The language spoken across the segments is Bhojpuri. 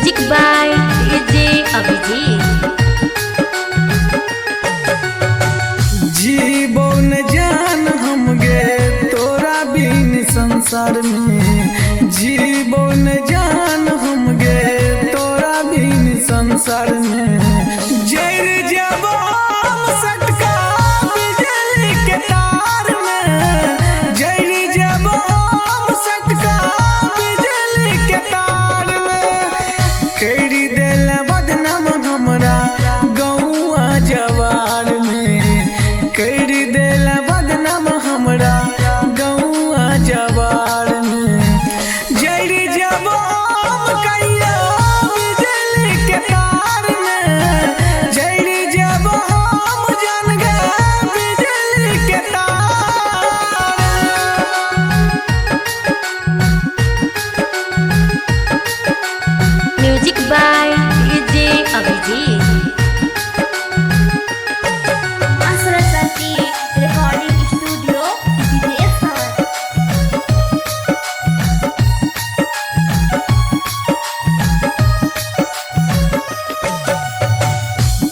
Music by DJ Abhijit. जीबो न जान हम गे तोरा बिन संसार में, जीबो न जान हम गे तोरा बिन संसार में। जर जबो सटका बिजली के तार में, जर जबो सटका बिजली के तार में। करी दिल बदनाम हमरा गौआ जवार में, करी दिल बदनाम हमरा गौआ जवार में। जर जबो कहियो बिजली के तार में, जर जबो जान गे बिजली के तार। Music by DJ Abhijeet. Saraswati recording studio विदेशर।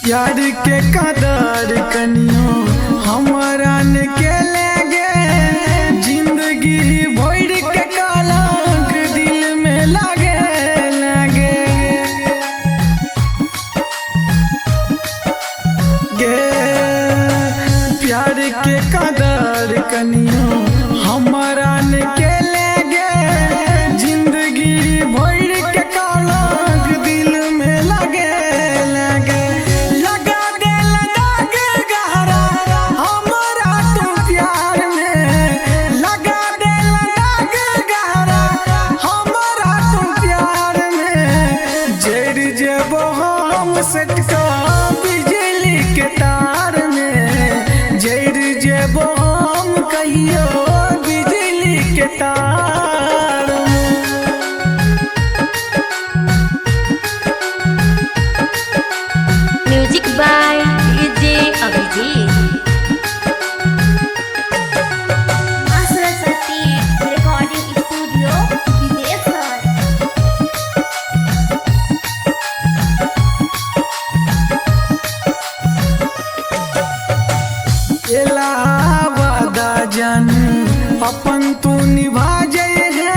प्यार के कदर कनियो हमारा न के लगे, जिंदगी भर के कलंक दिल में लगे लगे। गे प्यार के कदर कनियो हमारा न के लगे, जिंदगी भर के कलंक दिल में लगे लगे। लगा दिल दाग गहरा हमारा तू प्यार में, लगा दिल दाग गहरा हमारा तू प्यार में। जर जबो हम सटका बिजली के तार में, जर जबो हम कहियो बिजली के तार में। Music by DJ Abhijeet. Saraswati recording studio विदेशर। वादा जान अपन तू निभा जाए है,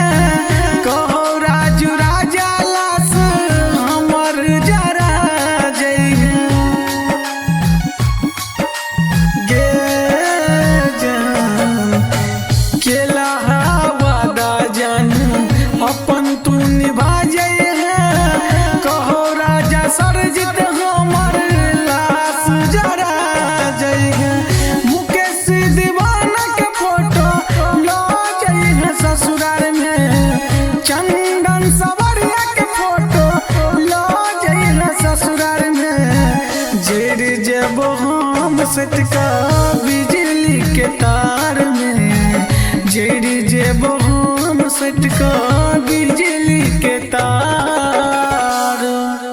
कहो राजू राजा लास हमर जरा जाए। गे जान केला वादा जान अपन तू निभा जाए है, कहो राजा सरजित हमर लाश जरा जाए। मुकेश दीवाना के फोटो लो जाए ससुराल में, चंदन सवरिया के फोटो लो जाए ससुराल में। जर जबो हम सटका बिजली के तार में, जर जबो हम सटका बिजली के तार।